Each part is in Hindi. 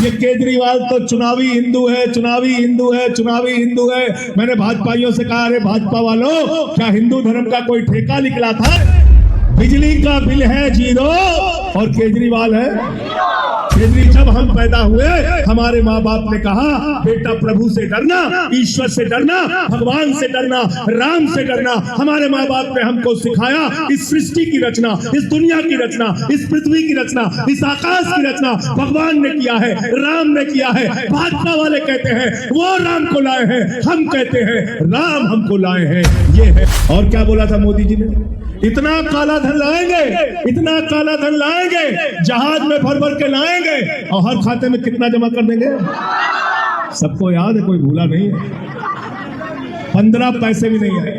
ये केजरीवाल तो चुनावी हिंदू है, चुनावी हिंदू है, चुनावी हिंदू है। मैंने भाजपाइयों से कहा, अरे भाजपा वालों, क्या हिंदू धर्म का कोई ठेका निकला था? बिजली का बिल है 0 और केजरीवाल है। केजरी जब हम पैदा हुए हमारे माँ बाप ने कहा, बेटा प्रभु से डरना, ईश्वर से डरना, भगवान से डरना, राम से डरना। हमारे माँ बाप ने हमको सिखाया, इस सृष्टि की रचना, इस दुनिया की रचना, इस पृथ्वी की रचना, इस आकाश की रचना भगवान ने किया है, राम ने किया है। भाजपा वाले कहते हैं वो राम को लाए हैं, हम कहते हैं राम हमको लाए हैं। ये है। और क्या बोला था मोदी जी ने? इतना काला धन लाएंगे, इतना काला धन लाएंगे, जहाज में भर भर के लाएंगे और हर खाते में कितना जमा कर देंगे? सबको याद है, कोई भूला नहीं है। 15 पैसे भी नहीं आए,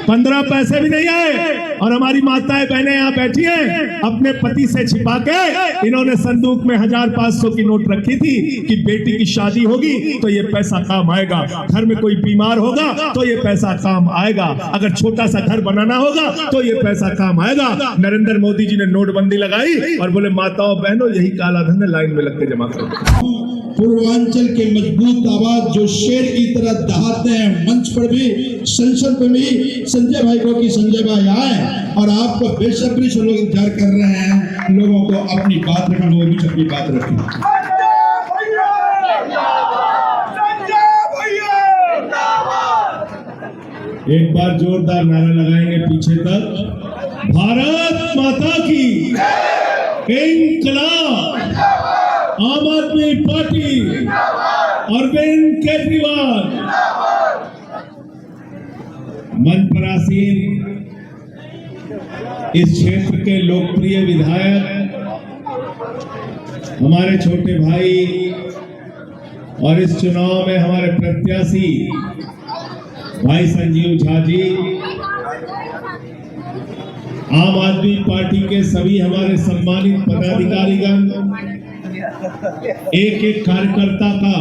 15 पैसे भी नहीं आए। और हमारी माताएं बहनें यहाँ बैठी हैं, अपने पति से छिपा के इन्होंने संदूक में 1000-500 की नोट रखी थी कि बेटी की शादी होगी तो ये पैसा काम आएगा, घर में कोई बीमार होगा तो ये पैसा काम आएगा, अगर छोटा सा घर बनाना होगा तो ये पैसा काम आएगा। नरेंद्र मोदी जी ने नोटबंदी लगाई और बोले माताओं बहनों, यही काला धन है, लाइन में लग के जमा करो। पूर्वांचल के मजबूत आवाज जो शेर की तरह दहाड़ते हैं, मंच पर भी, संसद में भी संजय भाई को कि संजय भाई आए और आपको बेसब्री से लोग इंतजार कर रहे हैं। लोगों को अपनी बात रखें, लोग भी अपनी बात रखें। एक बार जोरदार नारा लगाएंगे पीछे तक, भारत माता की, इंकलाब, आम आदमी पार्टी, अरविंद केजरीवाल। मंच पर आसीन इस क्षेत्र के लोकप्रिय विधायक, हमारे छोटे भाई और इस चुनाव में हमारे प्रत्याशी भाई संजीव झा जी, आम आदमी पार्टी के सभी हमारे सम्मानित पदाधिकारीगण, एक एक कार्यकर्ता का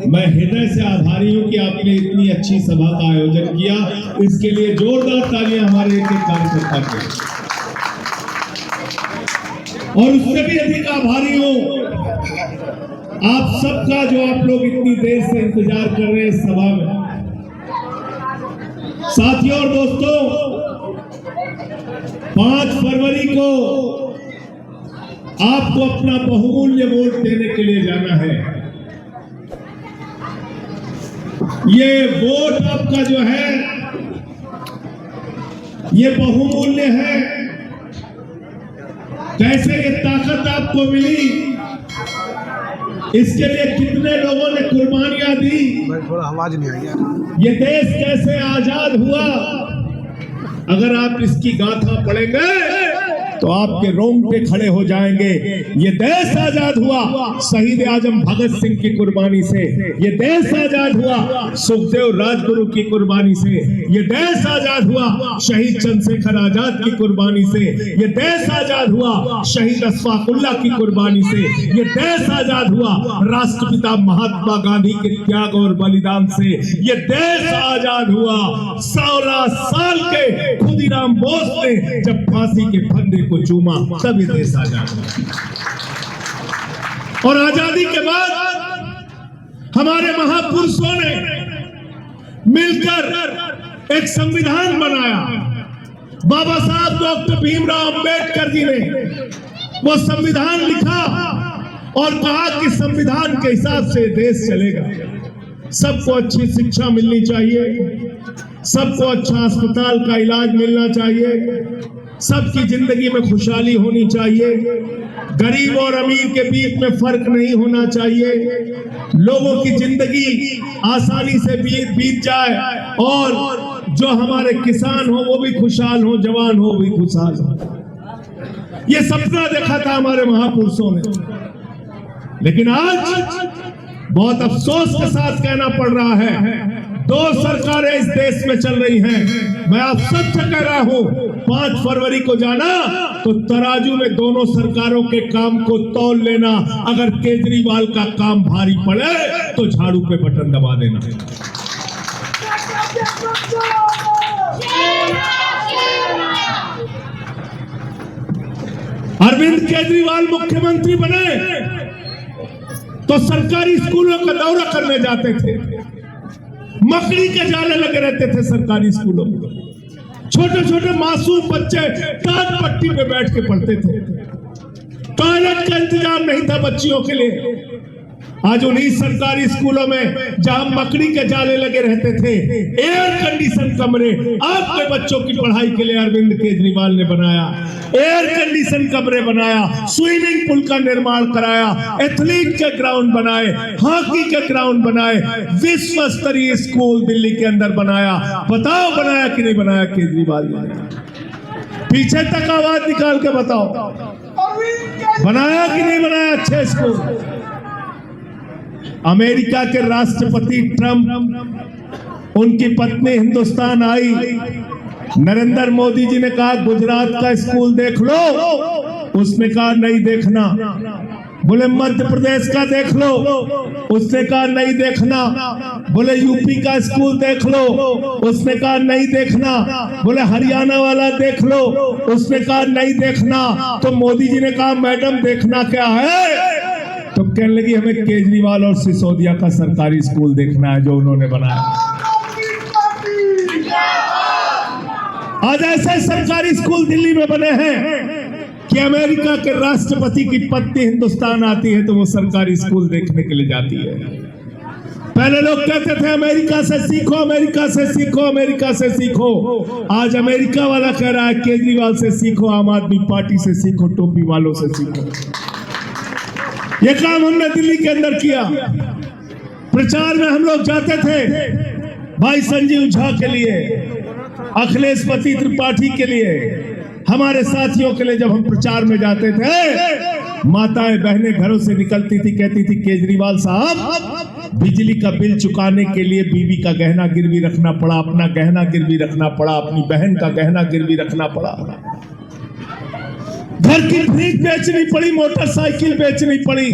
मैं हृदय से आभारी हूं कि आपने इतनी अच्छी सभा का आयोजन किया। इसके लिए जोरदार तालियां हमारे एक एक कार्यकर्ता के। और उससे भी अधिक आभारी हूं आप सबका, जो आप लोग इतनी देर से इंतजार कर रहे हैं इस सभा में। साथियों और दोस्तों, 5 फरवरी को आपको अपना बहुमूल्य वोट देने के लिए जाना है। ये वोट आपका जो है ये बहुमूल्य है। कैसे ये ताकत आपको मिली, इसके लिए कितने लोगों ने कुर्बानियां दी, थोड़ा आवाज नहीं आई। ये देश कैसे आजाद हुआ, अगर आप इसकी गाथा पढ़ेंगे तो आपके रोंगटे खड़े हो जाएंगे। ये देश आजाद हुआ शहीद आजम भगत सिंह की कुर्बानी से, ये देश आजाद हुआ सुखदेव राजगुरु की कुर्बानी से, ये देश आजाद हुआ शहीद चंद्रशेखर आजाद की कुर्बानी से, ये देश आजाद हुआ शहीद अशफाक उल्लाह की कुर्बानी से, ये देश आजाद हुआ राष्ट्रपिता महात्मा गांधी के त्याग और बलिदान से, ये देश आजाद हुआ 16 साल के खुदीराम बोस ने जब फांसी के फंदे को चूमा, तब ये देश आजाद हुआ। और आजादी के बाद हमारे महापुरुषों ने मिलकर एक संविधान बनाया। बाबा साहब डॉक्टर भीमराव अंबेडकर जी ने वो संविधान लिखा और कहा कि संविधान के हिसाब से देश चलेगा। सबको अच्छी शिक्षा मिलनी चाहिए, सबको अच्छा अस्पताल का इलाज मिलना चाहिए, सबकी जिंदगी में खुशहाली होनी चाहिए, गरीब और अमीर के बीच में फर्क नहीं होना चाहिए, लोगों की जिंदगी आसानी से बीत जाए और जो हमारे किसान हो वो भी खुशहाल हो, जवान हो भी खुशहाल हो। ये सपना देखा था हमारे महापुरुषों ने। लेकिन आज बहुत अफसोस के साथ कहना पड़ रहा है, 2 सरकारें इस देश में चल रही हैं। मैं आप सबसे कह रहा हूं, 5 फरवरी को जाना तो तराजू में दोनों सरकारों के काम को तौल लेना। अगर केजरीवाल का काम भारी पड़े तो झाड़ू पे बटन दबा देना। अरविंद केजरीवाल मुख्यमंत्री बने तो सरकारी स्कूलों का दौरा करने जाते थे, मकड़ी के जाले लगे रहते थे सरकारी स्कूलों में, छोटे छोटे मासूम बच्चे टाट पट्टी पे बैठ के पढ़ते थे, टॉयलेट का इंतजाम नहीं था बच्चियों के लिए। आज उन्हीं सरकारी स्कूलों में जहां मकड़ी के जाले लगे रहते थे, एयर कंडीशन कमरे आपके बच्चों की पढ़ाई के लिए अरविंद केजरीवाल ने बनाया, एयर कंडीशन कमरे बनाया, स्विमिंग पूल का निर्माण कराया, एथलीट के ग्राउंड बनाए, हॉकी के ग्राउंड बनाए, विश्व स्तरीय स्कूल दिल्ली के अंदर बनाया। बताओ बनाया कि नहीं बनाया केजरीवाल ने? पीछे तक आवाज निकाल के बताओ, बनाया कि नहीं बनाया अच्छे स्कूल? अमेरिका के राष्ट्रपति ट्रंप, उनकी पत्नी हिंदुस्तान आई, नरेंद्र मोदी जी ने कहा गुजरात का स्कूल देख लो, उसने कहा नहीं देखना। बोले मध्य प्रदेश का देख लो, उसने कहा नहीं देखना। बोले यूपी का स्कूल देख लो, उसने कहा नहीं देखना। बोले हरियाणा वाला देख लो, उसने कहा नहीं देखना। तो मोदी जी ने कहा मैडम देखना क्या है? तो कहने लगी हमें केजरीवाल और सिसोदिया का सरकारी स्कूल देखना है जो उन्होंने बनाया। आज ऐसे सरकारी स्कूल दिल्ली में बने हैं कि अमेरिका के राष्ट्रपति की पत्नी हिंदुस्तान आती है तो वो सरकारी स्कूल देखने के लिए जाती है। पहले लोग कहते थे अमेरिका से सीखो, अमेरिका से सीखो, अमेरिका से सीखो। आज अमेरिका वाला कह रहा है केजरीवाल से सीखो, आम आदमी पार्टी से सीखो, टोपी वालों से सीखो। ये काम हमने दिल्ली के अंदर किया। प्रचार में हम लोग जाते थे भाई संजीव झा के लिए, अखिलेश पति त्रिपाठी के लिए, हमारे साथियों के लिए। जब हम प्रचार में जाते थे, माताएं बहनें घरों से निकलती थी, कहती थी केजरीवाल साहब बिजली का बिल चुकाने के लिए बीवी का गहना गिरवी रखना पड़ा, अपना गहना गिरवी रखना पड़ा, अपनी बहन का गहना गिरवी रखना पड़ा, घर की फ्रिज बेचनी पड़ी, मोटरसाइकिल बेचनी पड़ी।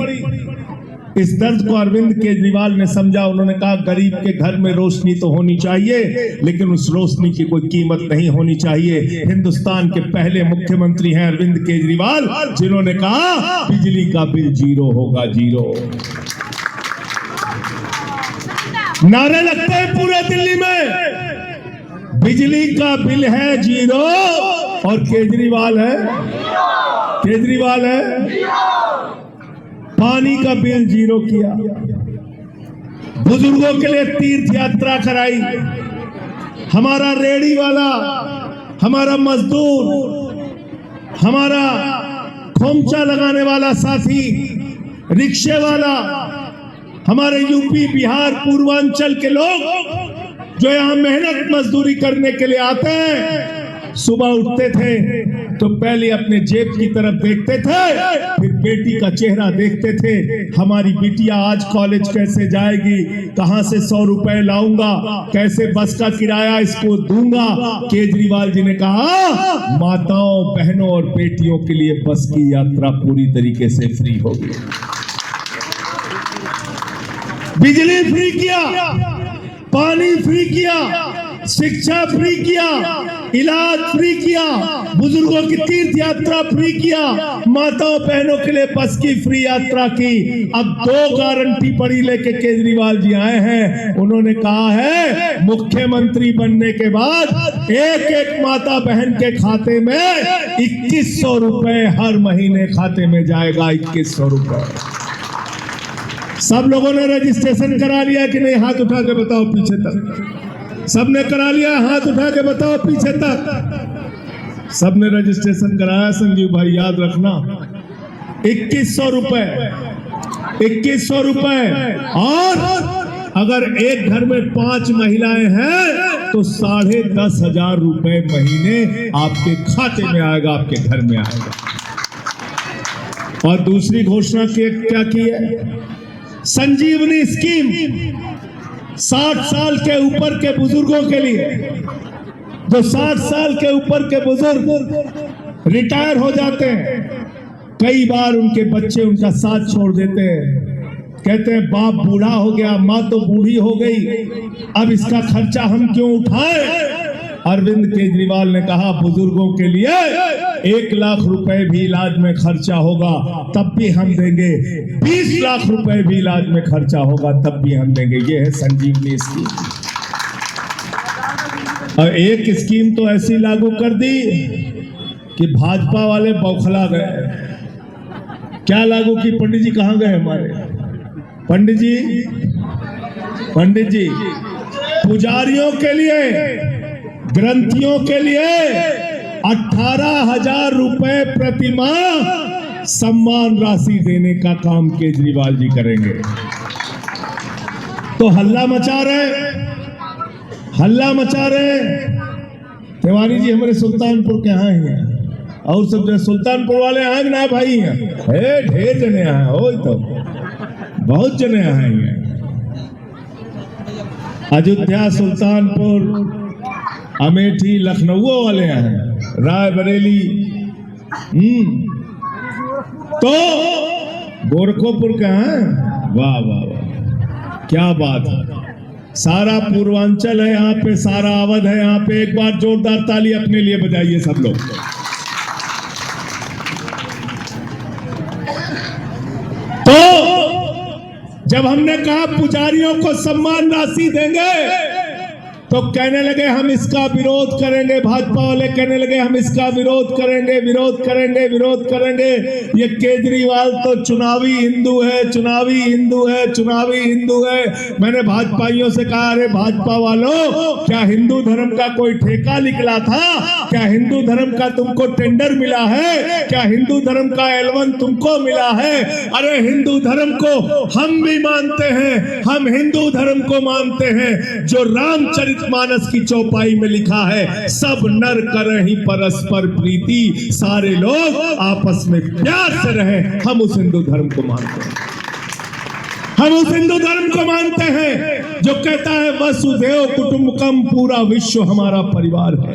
इस दर्द को अरविंद केजरीवाल ने समझा। उन्होंने कहा गरीब के घर में रोशनी तो होनी चाहिए, लेकिन उस रोशनी की कोई कीमत नहीं होनी चाहिए। हिंदुस्तान के पहले मुख्यमंत्री हैं अरविंद केजरीवाल, जिन्होंने कहा बिजली का बिल जीरो होगा, जीरो। नारे लगते हैं पूरे दिल्ली में, बिजली का बिल है जीरो और केजरीवाल है पानी का बिल जीरो किया। बुजुर्गों के लिए तीर्थ यात्रा कराई। हमारा रेड़ी वाला, हमारा मजदूर, हमारा खोमचा लगाने वाला साथी, रिक्शे वाला, हमारे यूपी बिहार पूर्वांचल के लोग जो यहाँ मेहनत मजदूरी करने के लिए आते हैं, सुबह उठते थे तो पहले अपने जेब की तरफ देखते थे, फिर बेटी का चेहरा देखते थे। हमारी बिटिया आज कॉलेज कैसे जाएगी, कहां से 100 रुपए लाऊंगा, कैसे बस का किराया इसको दूंगा। केजरीवाल जी ने कहा माताओं बहनों और बेटियों के लिए बस की यात्रा पूरी तरीके से फ्री होगी। बिजली फ्री किया, पानी फ्री किया, शिक्षा फ्री किया, इलाज फ्री किया, बुजुर्गों की तीर्थ यात्रा फ्री किया, माताओं बहनों के लिए बस की फ्री यात्रा की। अब 2 गारंटी बड़ी लेके केजरीवाल जी आए हैं। उन्होंने कहा है मुख्यमंत्री बनने के बाद एक एक माता बहन के खाते में 2100 रुपए हर महीने खाते में जाएगा। 2100 रुपए। सब लोगों ने रजिस्ट्रेशन करा लिया कि नहीं? हाथ उठा के बताओ पीछे तक। सबने करा लिया? हाथ उठा के बताओ पीछे तक। सबने रजिस्ट्रेशन कराया संजीव भाई, याद रखना 2100 रुपए, 2100 रुपए। और अगर एक घर में 5 महिलाएं हैं तो 10,500 रुपए महीने आपके खाते में आएगा, आपके घर में आएगा। और दूसरी घोषणा क्या की है? संजीवनी स्कीम 60 साल के ऊपर के बुजुर्गों के लिए। जो 60 साल के ऊपर के बुजुर्ग रिटायर हो जाते हैं, कई बार उनके बच्चे उनका साथ छोड़ देते हैं, कहते हैं बाप बूढ़ा हो गया, माँ तो बूढ़ी हो गई, अब इसका खर्चा हम क्यों उठाएं। अरविंद केजरीवाल ने कहा बुजुर्गों के लिए 1 लाख रुपए भी इलाज में खर्चा होगा तब भी हम देंगे, 20 लाख रुपए भी इलाज में खर्चा होगा तब भी हम देंगे। ये है संजीवनी स्कीम। और एक स्कीम तो ऐसी लागू कर दी कि भाजपा वाले बौखला गए। क्या लागू की? पंडित जी कहाँ गए हमारे? पंडित जी पुजारियों के लिए, ग्रंथियों के लिए 18,000 रुपए प्रति माह सम्मान राशि देने का काम केजरीवाल जी करेंगे। तो हल्ला मचा रहे। तिवारी जी हमारे सुल्तानपुर के यहाँ ही हैं और सब जो सुल्तानपुर वाले यहाँ ना भाई हैं, ढेर जने यहाँ हो, तो बहुत जने यहाँ हैं। अयोध्या, सुल्तानपुर, अमेठी, लखनऊ वाले हैं, रायबरेली, तो गोरखपुर का है। वाह वाह वाह, क्या बात है। सारा पूर्वांचल है यहाँ पे, सारा अवध है यहाँ पे। एक बार जोरदार ताली अपने लिए बजाइए सब लोग। तो जब हमने कहा पुजारियों को सम्मान राशि देंगे तो कहने लगे हम इसका विरोध करेंगे। भाजपा वाले कहने लगे हम इसका विरोध करेंगे। ये केजरीवाल तो चुनावी हिंदू है। मैंने भाजपाइयों से कहा अरे भाजपा वालों, क्या हिंदू धर्म का कोई ठेका निकला था? क्या हिंदू धर्म का तुमको टेंडर मिला है? क्या हिंदू धर्म का L1 तुमको मिला है? अरे हिंदू धर्म को हम भी मानते हैं, हम हिंदू धर्म को मानते हैं जो रामचरित मानस की चौपाई में लिखा है, सब नर करहि परस्पर प्रीति, सारे लोग आपस में प्यार से रहे। हम उस हिंदू धर्म को मानते हैं जो कहता है वसुधैव कुटुंबकम, पूरा विश्व हमारा परिवार है।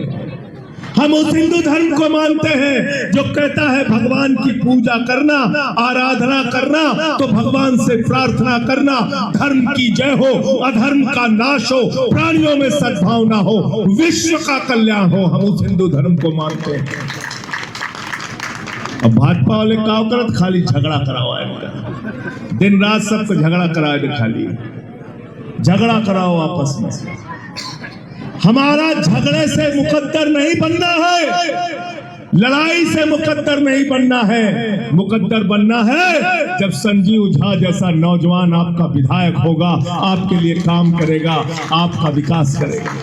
हम उस हिंदू धर्म को मानते हैं जो कहता है भगवान की पूजा करना, आराधना करना तो भगवान से प्रार्थना करना, धर्म की जय हो, अधर्म का नाश हो, प्राणियों में सद्भावना हो, विश्व का कल्याण हो। हम उस हिंदू धर्म को मानते हैं। अब भाजपा वाले क्या करत? खाली झगड़ा कराओ है, दिन रात सबको झगड़ा कराओ, खाली झगड़ा कराओ आपस में। हमारा झगड़े से मुकद्दर नहीं बनना है, लड़ाई से मुकद्दर नहीं बनना है। मुकद्दर बनना है जब संजीव झा जैसा नौजवान आपका विधायक होगा, आपके लिए काम करेगा, आपका विकास करेगा,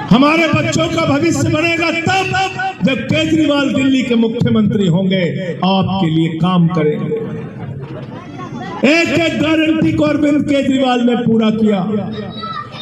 हमारे बच्चों का भविष्य बनेगा तब जब केजरीवाल दिल्ली के मुख्यमंत्री होंगे, आपके लिए काम करेंगे। एक गारंटी को अरविंद केजरीवाल ने पूरा किया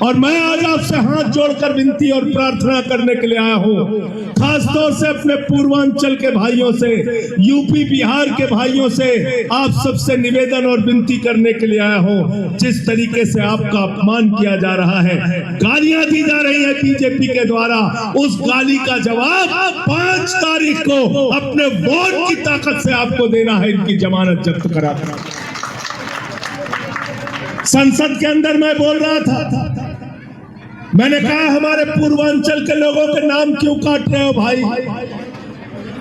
और मैं आज आपसे हाथ जोड़कर विनती और प्रार्थना करने के लिए आया हूं, खासतौर से अपने पूर्वांचल के भाइयों से, यूपी बिहार के भाइयों से आप सबसे निवेदन और विनती करने के लिए आया हूं। जिस तरीके से आपका अपमान किया जा रहा है, गालियां दी जा रही है बीजेपी के द्वारा, उस गाली का जवाब 5 तारीख को अपने वोट की ताकत से आपको देना है। इनकी जमानत जब्त करा। संसद के अंदर मैं बोल रहा था, मैंने कहा हमारे पूर्वांचल के लोगों के नाम क्यों काट रहे हो भाई?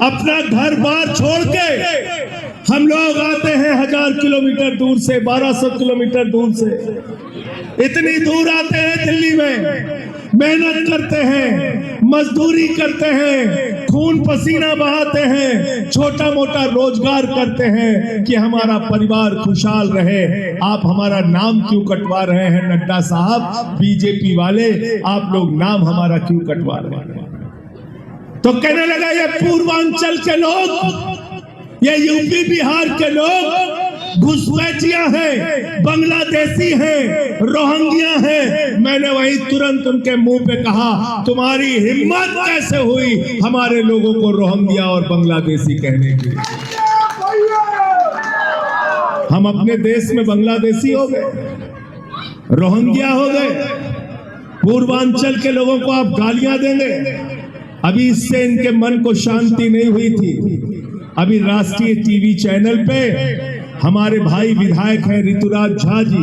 अपना घर बार छोड़ के हम लोग आते हैं 1000 किलोमीटर दूर से, 1200 किलोमीटर दूर से, इतनी दूर आते हैं दिल्ली में, मेहनत करते हैं, मजदूरी करते हैं, खून पसीना बहाते हैं, छोटा मोटा रोजगार करते हैं कि हमारा परिवार खुशहाल रहे। आप हमारा नाम क्यों कटवा रहे हैं नड्डा साहब, बीजेपी वाले, आप लोग नाम हमारा क्यों कटवा रहे हैं? तो कहने लगा ये पूर्वांचल के लोग, ये यूपी बिहार के लोग घुसपैठिया हैं, बांग्लादेशी हैं, रोहिंग्या हैं। मैंने वही तुरंत उनके मुंह पे कहा, तुम्हारी हिम्मत कैसे हुई हमारे लोगों को रोहिंग्या और बांग्लादेशी कहने की? हम अपने देश में बांग्लादेशी हो गए, रोहिंग्या हो गए, पूर्वांचल के लोगों को आप गालियां देंगे। अभी इससे इनके मन को शांति नहीं हुई थी। अभी राष्ट्रीय टीवी चैनल पे हमारे भाई विधायक हैं ऋतुराज झा जी,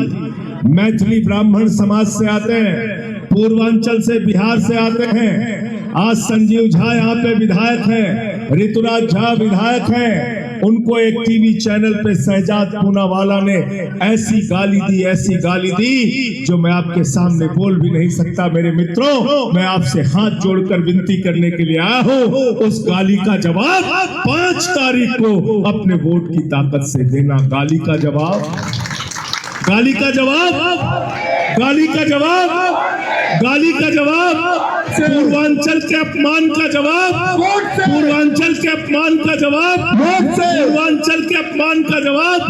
मैथिली ब्राह्मण समाज से आते हैं, पूर्वांचल से, बिहार से आते हैं। आज संजीव झा यहाँ पे विधायक हैं, ऋतुराज झा विधायक हैं। उनको एक टीवी चैनल पे शहजाद पूनावाला ने ऐसी गाली दी जो मैं आपके सामने बोल भी नहीं सकता। मेरे मित्रों, मैं आपसे हाथ जोड़कर विनती करने के लिए आया हूँ, उस गाली का जवाब 5 तारीख को अपने वोट की ताकत से देना। गाली का जवाब, गाली का जवाब, गाली का जवाब, गाली का जवाब, पूर्वांचल के अपमान का जवाब, पूर्वांचल के अपमान का जवाब, पूर्वांचल के अपमान का जवाब,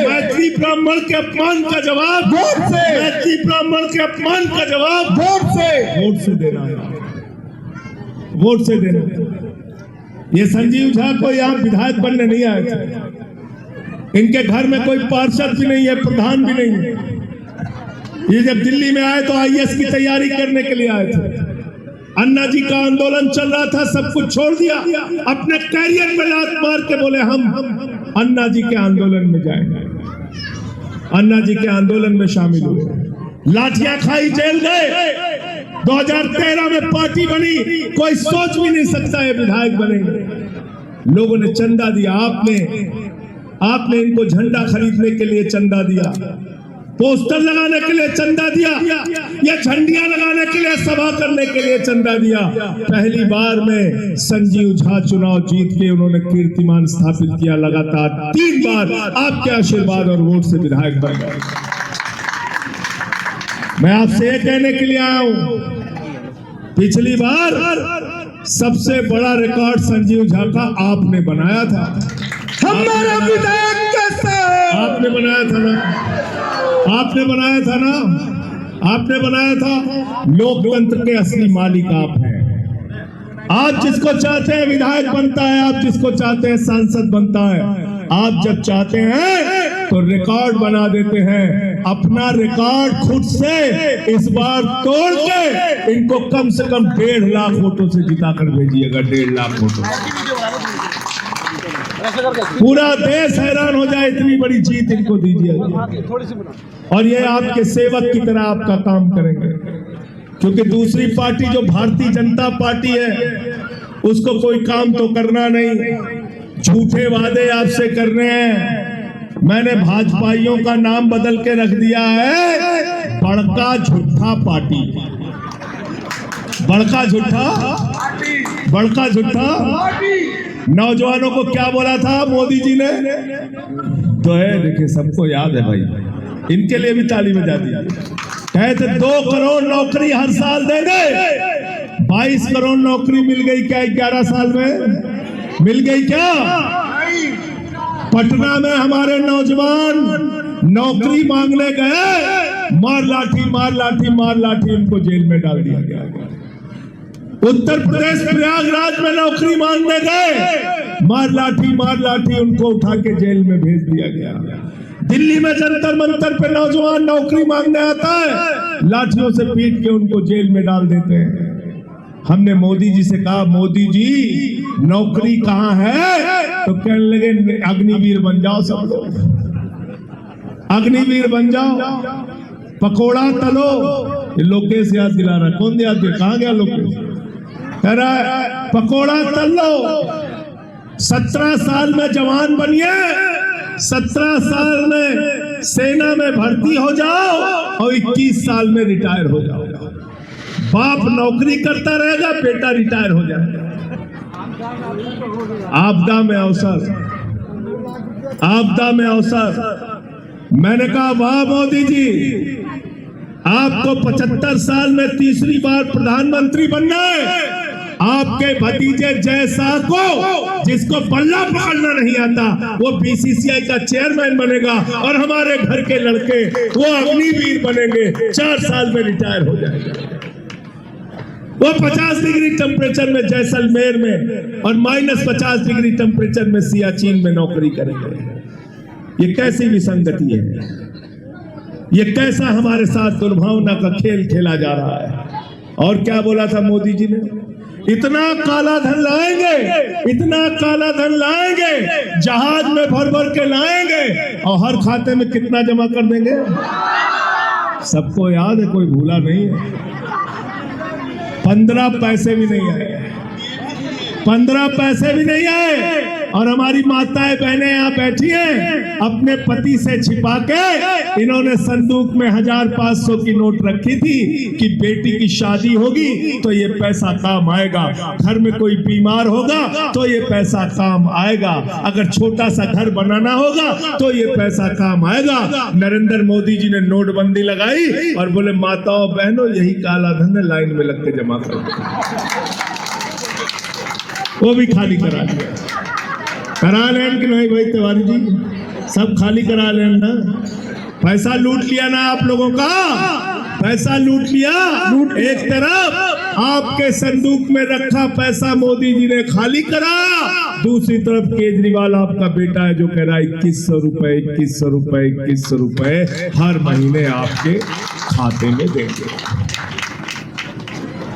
मैथिली ब्राह्मण के अपमान का जवाब, मैथिली ब्राह्मण के अपमान का जवाब वोट से देना है, वोट से देना। ये संजीव झा को यहाँ विधायक बनने नहीं आए थे, इनके घर में कोई पार्षद भी नहीं है, प्रधान भी नहीं है। ये जब दिल्ली में आए तो आईएएस की तैयारी करने के लिए आए थे। अन्ना जी का आंदोलन चल रहा था, सब कुछ छोड़ दिया, अपने कैरियर में लात मार के बोले हम अन्ना जी के आंदोलन में जाएंगे। अन्ना जी के आंदोलन में शामिल हुए, लाठियां खाई, जेल गए। 2013 में पार्टी बनी, कोई सोच भी नहीं सकता है विधायक बनेंगे। लोगों ने चंदा दिया, आपने इनको झंडा खरीदने के लिए चंदा दिया, पोस्टर लगाने के लिए चंदा दिया, या झंडियां लगाने के लिए, सभा करने के लिए चंदा दिया। पहली बार में संजीव झा चुनाव जीत के उन्होंने कीर्तिमान स्थापित किया। लगातार 3 बार आपके आशीर्वाद और वोट से विधायक बन गए। मैं आपसे ये कहने के लिए आया हूं, पिछली बार सबसे बड़ा रिकॉर्ड संजीव झा का आपने बनाया था। हमारा विधायक कैसे आपने बनाया था ना, आपने बनाया था ना, आपने बनाया था। लोकतंत्र के असली मालिक आप हैं। आप जिसको चाहते हैं विधायक बनता है, आप जिसको चाहते हैं सांसद बनता है। आप जब चाहते हैं तो रिकॉर्ड बना देते हैं। अपना रिकॉर्ड खुद से इस बार तोड़ के इनको कम से कम 1.5 लाख वोटों से जिताकर भेजिएगा। 1.5 लाख वोटों, पूरा देश हैरान हो जाए, इतनी बड़ी जीत इनको दीजिएगा। और ये आपके सेवक की तरह आपका काम करेंगे, क्योंकि दूसरी पार्टी जो भारतीय जनता पार्टी है उसको कोई काम तो करना नहीं, झूठे वादे आपसे करने हैं। मैंने भाजपाइयों का नाम बदल के रख दिया है बड़का झूठा पार्टी। बड़का झूठा, बड़का झूठा। नौजवानों को क्या बोला था मोदी जी ने? तो है, देखिए सबको याद है भाई, इनके लिए भी ताली बजा दी। कहे थे 2 करोड़ नौकरी हर साल देंगे। 22 करोड़ नौकरी मिल गई क्या 11 साल में? मिल गई क्या? पटना में हमारे नौजवान नौकरी मांगने गए, मार लाठी मार लाठी मार लाठी उनको जेल में डाल दिया गया। उत्तर प्रदेश प्रयागराज में नौकरी मांगने गए, मार लाठी उनको उठा के जेल में भेज दिया गया। दिल्ली में जंतर मंतर पे नौजवान नौकरी मांगने आता है, लाठियों से पीट के उनको जेल में डाल देते हैं। हमने मोदी जी से कहा, मोदी जी नौकरी कहाँ है? तो कहने लगे अग्निवीर बन जाओ सब लोग, अग्निवीर बन जाओ, पकोड़ा तलो। ये लोकेश याद दिला रहा, कौन याद दिया? कहाँ गया लोकेश? कह रहा है पकोड़ा तल लो। 17 साल में जवान बनिए, 17 साल में सेना में भर्ती हो जाओ और 21 साल में रिटायर हो जाओ। बाप नौकरी करता रहेगा, बेटा रिटायर हो जाएगा। आपदा में अवसर, आपदा में अवसर। मैंने कहा वाह मोदी जी, आपको 75 साल में तीसरी बार प्रधानमंत्री बनना है। आपके भतीजे जय शाह को, जिसको बल्ला पकड़ना नहीं आता, वो बीसीसीआई का चेयरमैन बनेगा और हमारे घर के लड़के वो अग्निवीर बनेंगे, 4 साल में रिटायर हो जाएगा। वो 50 डिग्री टेम्परेचर में जैसलमेर में और -50 डिग्री टेम्परेचर में सियाचिन में नौकरी करेंगे। ये कैसी विसंगति है? ये कैसा हमारे साथ दुर्भावना का खेल खेला जा रहा है? और क्या बोला था मोदी जी ने? इतना काला धन लाएंगे, इतना काला धन लाएंगे, जहाज में भर भर के लाएंगे और हर खाते में कितना जमा कर देंगे? सबको याद है, कोई भूला नहीं है। 15 पैसे भी नहीं आए, 15 पैसे भी नहीं आए। और हमारी माताएं बहनें यहाँ बैठी हैं, अपने पति से छिपा के इन्होंने संदूक में 1000-500 की नोट रखी थी कि बेटी की शादी होगी तो ये पैसा काम आएगा, घर में कोई बीमार होगा तो ये पैसा काम आएगा, अगर छोटा सा घर बनाना होगा तो ये पैसा काम आएगा। नरेंद्र मोदी जी ने नोटबंदी लगाई और बोले माताओं बहनों यही काला धन है, लाइन में लग के जमा करो। वो भी खाली करा दिया। करा लें कि नहीं भाई तिवारी जी, सब खाली करा लें ना। पैसा लूट लिया ना आप लोगों का, पैसा लूट लिया। एक तरफ आपके संदूक में रखा पैसा मोदी जी ने खाली करा, दूसरी तरफ केजरीवाल आपका बेटा है जो कह रहा है 2100 रुपए 2100 रुपए 2100 रुपए हर महीने आपके खाते में देंगे।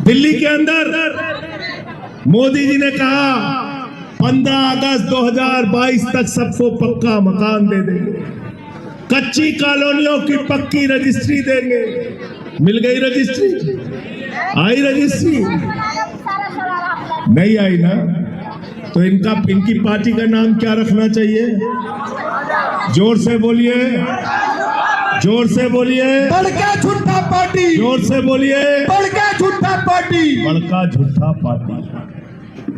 दिल्ली के अंदर मोदी जी ने कहा 15 अगस्त 2022 तक सबको पक्का मकान दे देंगे, कच्ची कॉलोनियों की पक्की रजिस्ट्री देंगे। मिल गई रजिस्ट्री? आई रजिस्ट्री? नहीं आई ना? तो इनकी पार्टी का नाम क्या रखना चाहिए? जोर से बोलिए, जोर से बोलिए। बड़का झूठा पार्टी। जोर से बोलिए। बड़का झूठा पार्टी। बड़का झूठा पार्टी,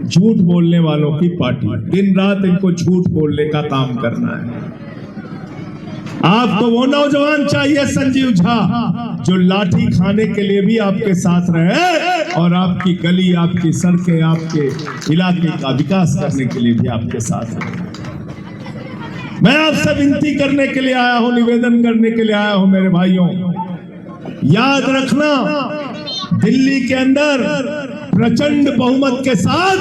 झूठ बोलने वालों की पार्टी। दिन रात इनको झूठ बोलने का काम करना है। आपको वो नौजवान चाहिए संजीव झा जो लाठी खाने के लिए भी आपके साथ रहे और आपकी गली, आपकी सड़कें, आपके इलाके का विकास करने के लिए भी आपके साथ रहे। मैं आपसे विनती करने के लिए आया हूं, निवेदन करने के लिए आया हूं मेरे भाइयों, याद रखना दिल्ली के अंदर प्रचंड बहुमत के साथ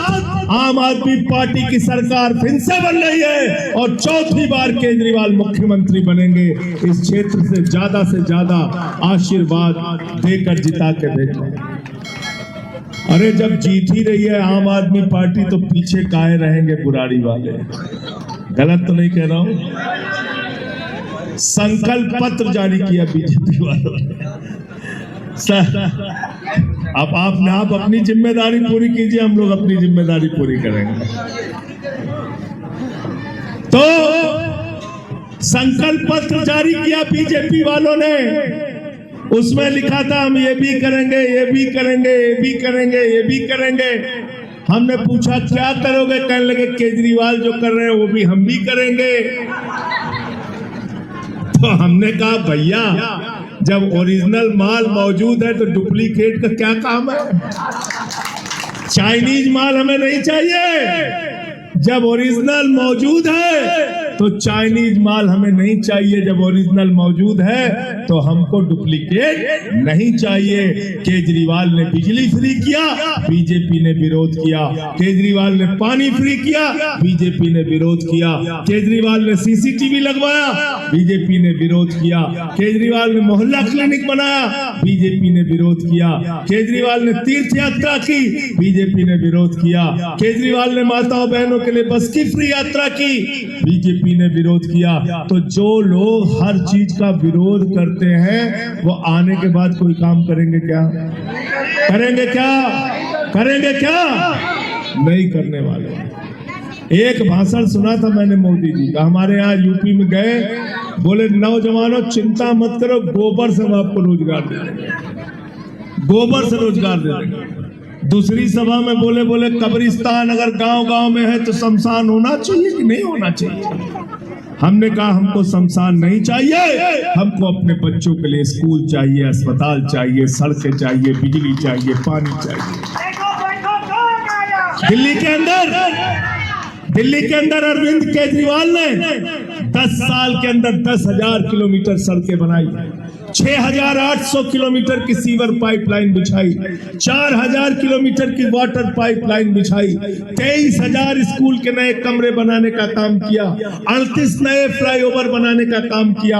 आम आदमी पार्टी की सरकार फिर से बन रही है और चौथी बार केजरीवाल मुख्यमंत्री बनेंगे। इस क्षेत्र से ज्यादा आशीर्वाद देकर जिता के भेजें। अरे जब जीत ही रही है आम आदमी पार्टी तो पीछे काहे रहेंगे बुराड़ी वाले? गलत तो नहीं कह रहा हूं? संकल्प पत्र जारी किया बीजेपी वालों ने। अब आप अपनी जिम्मेदारी पूरी कीजिए, हम लोग अपनी जिम्मेदारी पूरी करेंगे। तो संकल्प पत्र जारी किया बीजेपी वालों ने, उसमें लिखा था हम ये भी करेंगे, ये भी करेंगे, ये भी करेंगे, ये भी करेंगे। हमने पूछा क्या करोगे? कहने लगे केजरीवाल जो कर रहे हैं वो भी हम भी करेंगे। तो हमने कहा भैया जब ओरिजिनल माल मौजूद है तो डुप्लीकेट का क्या काम है? चाइनीज माल हमें नहीं चाहिए। जब ओरिजिनल मौजूद है तो चाइनीज माल हमें नहीं चाहिए। जब ओरिजिनल मौजूद है तो हमको डुप्लीकेट नहीं चाहिए। केजरीवाल ने बिजली फ्री किया, बीजेपी ने विरोध किया। केजरीवाल ने पानी फ्री किया, बीजेपी ने विरोध किया। केजरीवाल ने सीसीटीवी लगवाया, बीजेपी ने विरोध किया। केजरीवाल ने मोहल्ला क्लिनिक बनाया, बीजेपी ने विरोध किया। केजरीवाल ने तीर्थ यात्रा की, बीजेपी ने विरोध किया। केजरीवाल ने माताओं बहनों के लिए बस की फ्री यात्रा की, बीजेपी ने विरोध किया। तो जो लोग हर चीज का विरोध करते हैं वो आने के बाद कोई काम करेंगे क्या? करेंगे क्या? करेंगे क्या? नहीं करने वाले। एक भाषण सुना था मैंने मोदी जी का, हमारे यहाँ यूपी में गए, बोले नौजवानों चिंता मत करो, गोबर से हम आपको रोजगार दे देंगे, गोबर से रोजगार दे देंगे। दूसरी सभा में बोले कब्रिस्तान अगर गांव-गांव में है तो शमशान होना चाहिए कि नहीं होना चाहिए? हमने कहा हमको शमशान नहीं चाहिए, हमको अपने बच्चों के लिए स्कूल चाहिए, अस्पताल चाहिए, सड़कें चाहिए, बिजली चाहिए, पानी चाहिए। दिल्ली के अंदर अरविंद केजरीवाल ने 10 साल के अंदर 10,000 किलोमीटर सड़कें बनाई, 6,800 किलोमीटर की सीवर पाइपलाइन बिछाई, 4,000 किलोमीटर की वाटर पाइपलाइन बिछाई, 23,000 स्कूल के नए कमरे बनाने का काम किया, 38 नए फ्लाईओवर बनाने का काम किया,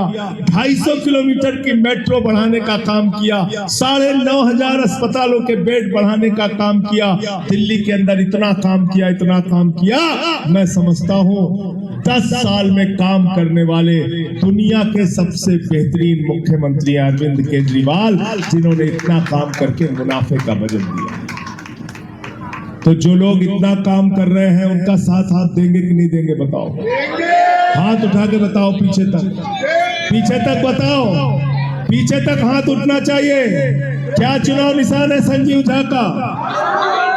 250 किलोमीटर की मेट्रो बढ़ाने का काम किया, 9,500 अस्पतालों के बेड बढ़ाने का काम किया। दिल्ली के अंदर इतना काम किया, इतना काम किया। मैं समझता हूं 10 साल में काम करने वाले दुनिया के सबसे बेहतरीन मुख्यमंत्री अरविंद केजरीवाल, जिन्होंने इतना काम करके मुनाफे का बजट दिया। तो जो लोग इतना काम कर रहे हैं उनका साथ हाथ देंगे कि नहीं देंगे बताओ। हाथ उठा के बताओ, पीछे तक बताओ, पीछे तक हाथ उठना चाहिए। क्या चुनाव निशान है संजीव झा का?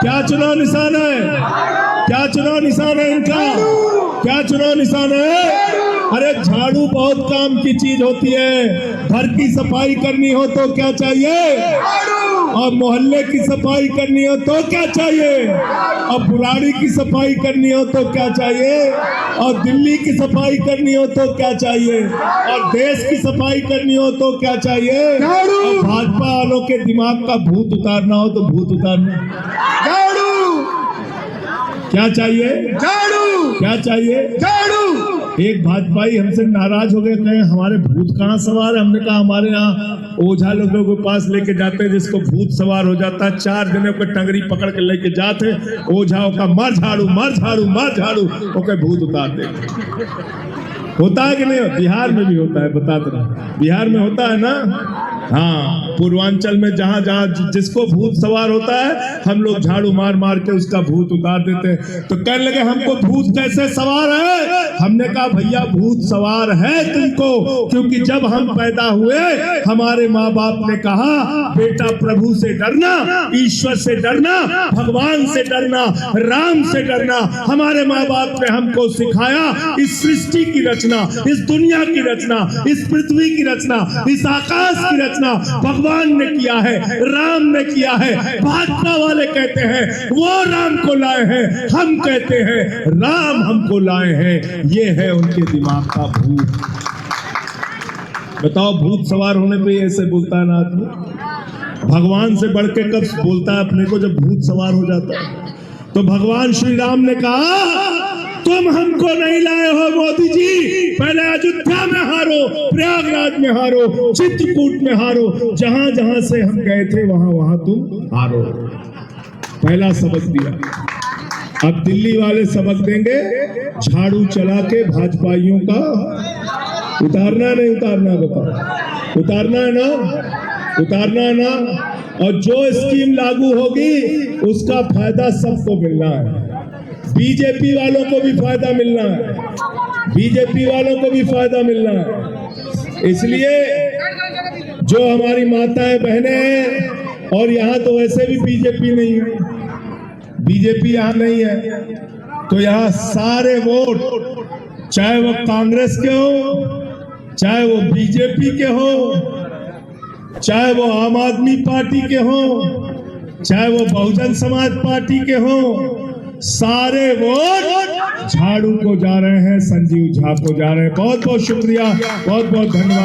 क्या चुनाव निशान है? क्या चुनाव निशान है इनका? क्या चुनाव निशान है? अरे झाड़ू बहुत काम की चीज होती है। घर की सफाई करनी हो तो क्या चाहिए? और मोहल्ले की सफाई करनी हो तो क्या चाहिए? और बुराड़ी की सफाई करनी हो तो क्या चाहिए? और दिल्ली की सफाई करनी हो तो क्या चाहिए? और देश की सफाई करनी हो तो क्या चाहिए? और भाजपा वालों के दिमाग का भूत उतारना हो तो भूत उतारना। क्या चाहिए? क्या चाहिए? एक भाजपाई हमसे नाराज हो गए, कहे हमारे भूत कहाँ सवार है। हमने कहा हमारे यहाँ ओझा लोगों के पास लेके जाते हैं, जिसको भूत सवार हो जाता है 4 जने को टंगरी पकड़ के लेके जाते, ओझाओं का मार झाड़ू मार झाड़ू मार झाड़ू, ओके भूत उतार दे। होता है कि नहीं? बिहार में भी होता है, बताते रहे। बिहार में होता है ना? हाँ, पूर्वांचल में जहां जहां जिसको भूत सवार होता है, हम लोग झाड़ू मार मार के उसका भूत उतार देते हैं। तो कहने लगे हमको भूत कैसे सवार है? हमने कहा भैया भूत सवार है तुमको, क्योंकि जब हम पैदा हुए हमारे माँ बाप ने कहा बेटा प्रभु से डरना, ईश्वर से डरना, भगवान से डरना, राम से डरना। हमारे माँ बाप ने हमको सिखाया इस सृष्टि की रचना, इस दुनिया की रचना, इस पृथ्वी की रचना, इस आकाश की रचना भगवान ने किया है, राम ने किया है। भाजपा वाले कहते हैं वो राम को लाए हैं, हम कहते हैं राम हमको लाए हैं। ये है उनके दिमाग का भूत। बताओ, भूत सवार होने पे ऐसे बोलता है ना आदमी। भगवान से बढ़ के कब बोलता है अपने को? जब भूत सवार हो जाता है। तो भगवान श्री राम ने कहा तुम हमको नहीं लाए हो मोदी जी, पहले अयोध्या में हारो, प्रयागराज में हारो, चित्रकूट में हारो, जहां जहां से हम गए थे वहां वहां तुम हारो। पहला सबक दिया। अब दिल्ली वाले सबक देंगे झाड़ू चला के भाजपाइयों का। उतारना नहीं उतारना? बताओ, उतारना है ना? उतारना है ना? और जो स्कीम लागू होगी उसका फायदा सबको मिलना है। बीजेपी वालों को भी फायदा मिलना है, बीजेपी वालों को भी फायदा मिलना है। इसलिए जो हमारी माताएं बहनें हैं, और यहाँ तो वैसे भी बीजेपी नहीं है, बीजेपी यहाँ नहीं है, तो यहाँ सारे वोट चाहे वो कांग्रेस के हो, चाहे वो बीजेपी के हो, चाहे वो आम आदमी पार्टी के हो, चाहे वो बहुजन समाज पार्टी के हो, सारे वोट झाड़ू को जा रहे हैं, संजीव झा को जा रहे हैं। बहुत बहुत शुक्रिया, बहुत बहुत धन्यवाद।